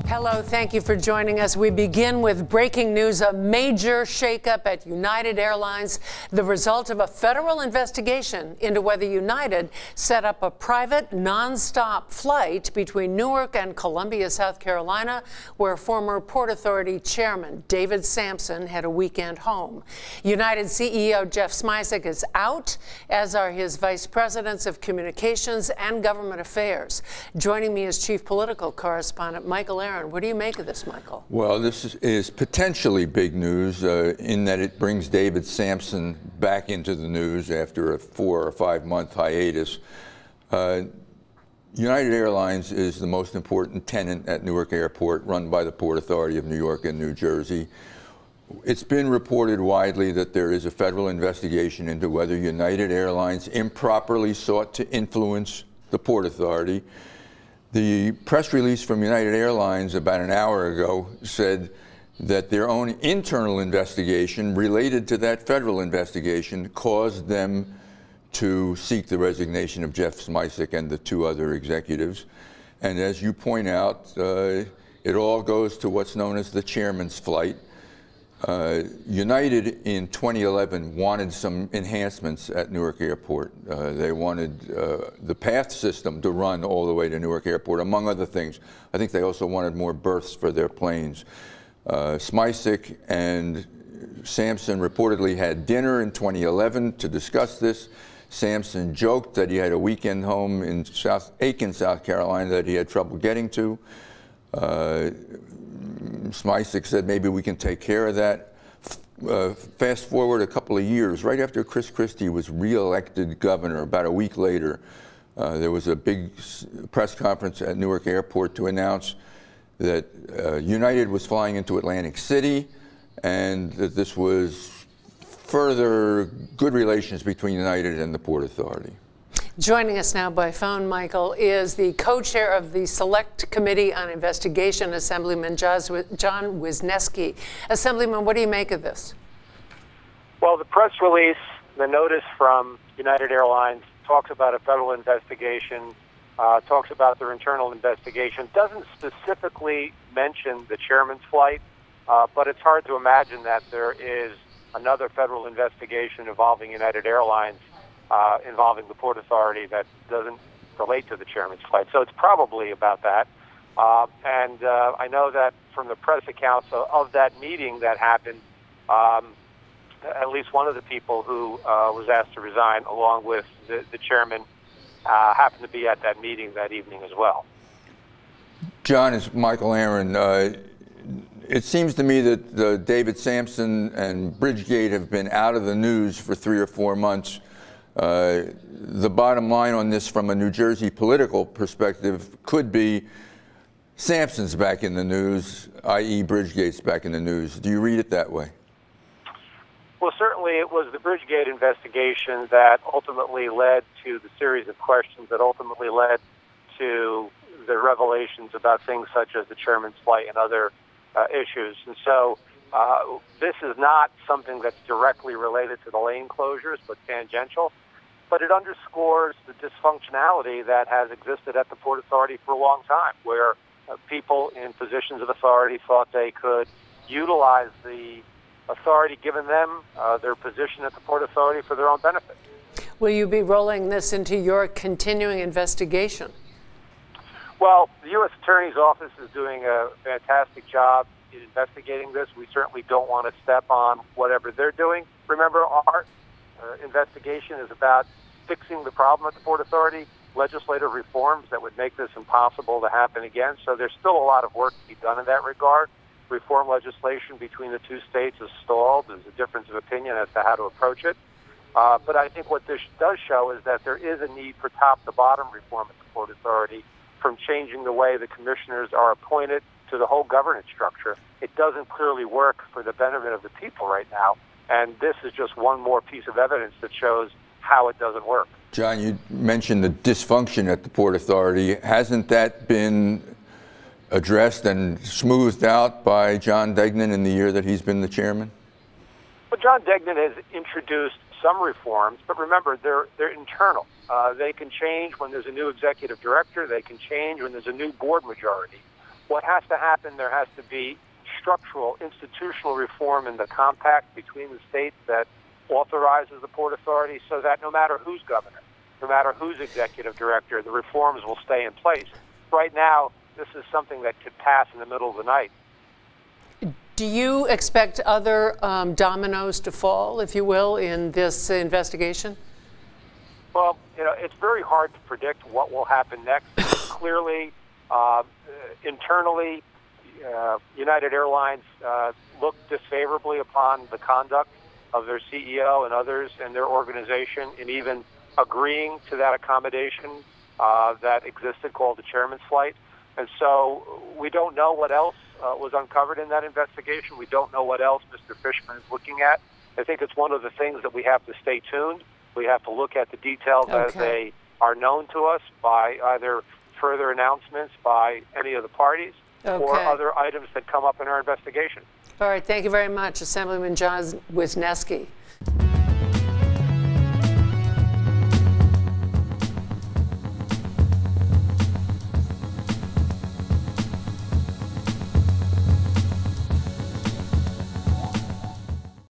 Hello, thank you for joining us. We begin with breaking news, a major shakeup at United Airlines, the result of a federal investigation into whether United set up a private nonstop flight between Newark and Columbia, South Carolina, where former Port Authority Chairman David Sampson had a weekend home. United CEO Jeff Smisek is out, as are his vice presidents of communications and government affairs. Joining me is chief political correspondent Michael Aaron. What do you make of this, Michael? Well, this is potentially big news in that it brings David Sampson back into the news after a 4 or 5 month hiatus. United Airlines is the most important tenant at Newark Airport, run by the Port Authority of New York and New Jersey. It's been reported widely that there is a federal investigation into whether United Airlines improperly sought to influence the Port Authority. The press release from United Airlines about an hour ago said that their own internal investigation related to that federal investigation caused them to seek the resignation of Jeff Smisek and the 2 other executives. And as you point out, it all goes to what's known as the chairman's flight. United in 2011 wanted some enhancements at Newark Airport. They wanted the PATH system to run all the way to Newark Airport, among other things. I think they also wanted more berths for their planes. Smisek and Sampson reportedly had dinner in 2011 to discuss this. Sampson joked that he had a weekend home in Aiken, South Carolina that he had trouble getting to. Smisek said maybe we can take care of that. Fast forward a couple of years, right after Chris Christie was re-elected governor, about a week later, there was a big press conference at Newark Airport to announce that United was flying into Atlantic City and that this was further good relations between United and the Port Authority. Joining us now by phone, Michael, is the co-chair of the Select Committee on Investigation, Assemblyman John Wisniewski. Assemblyman, what do you make of this? Well, the press release, the notice from United Airlines talks about a federal investigation, talks about their internal investigation, doesn't specifically mention the chairman's flight, but it's hard to imagine that there is another federal investigation involving United Airlines involving the Port Authority that doesn't relate to the chairman's flight. So it's probably about that. And I know that from the press accounts of that meeting that happened, at least one of the people who was asked to resign, along with the chairman, happened to be at that meeting that evening as well. John, it's Michael Aaron. It seems to me that David Sampson and Bridgegate have been out of the news for 3 or 4 months. The bottom line on this from a New Jersey political perspective could be Sampson's back in the news, i.e. Bridgegate's back in the news. Do you read it that way? Well, certainly it was the Bridgegate investigation that ultimately led to the series of questions that ultimately led to the revelations about things such as the chairman's flight and other issues. And so this is not something that's directly related to the lane closures, but tangential. But it underscores the dysfunctionality that has existed at the Port Authority for a long time, where people in positions of authority thought they could utilize the authority given them, their position at the Port Authority, for their own benefit. Will you be rolling this into your continuing investigation? Well, the U.S. Attorney's Office is doing a fantastic job in investigating this. We certainly don't want to step on whatever they're doing. Remember, our investigation is about fixing the problem at the Port Authority, legislative reforms that would make this impossible to happen again. So there's still a lot of work to be done in that regard. Reform legislation between the 2 states is stalled. There's a difference of opinion as to how to approach it. But I think what this does show is that there is a need for top-to-bottom reform at the Port Authority, from changing the way the commissioners are appointed to the whole governance structure. It doesn't clearly work for the benefit of the people right now. And this is just one more piece of evidence that shows how it doesn't work. John, you mentioned the dysfunction at the Port Authority. Hasn't that been addressed and smoothed out by John Degnan in the year that he's been the chairman? Well, John Degnan has introduced some reforms, but remember, they're internal. They can change when there's a new executive director. They can change when there's a new board majority. What has to happen, there has to be structural, institutional reform in the compact between the states that authorizes the Port Authority so that no matter who's governor, no matter who's executive director, the reforms will stay in place. Right now, this is something that could pass in the middle of the night. Do you expect other dominoes to fall, if you will, in this investigation? Well, it's very hard to predict what will happen next. Clearly, internally, United Airlines looked disfavorably upon the conduct of their CEO and others in their organization, and even agreeing to that accommodation that existed called the chairman's flight. And so we don't know what else was uncovered in that investigation. We don't know what else Mr. Fishman is looking at. I think it's one of the things that we have to stay tuned. We have to look at the details as they are known to us by either further announcements by any of the parties or other items that come up in our investigation. All right. Thank you very much, Assemblyman John Wisniewski.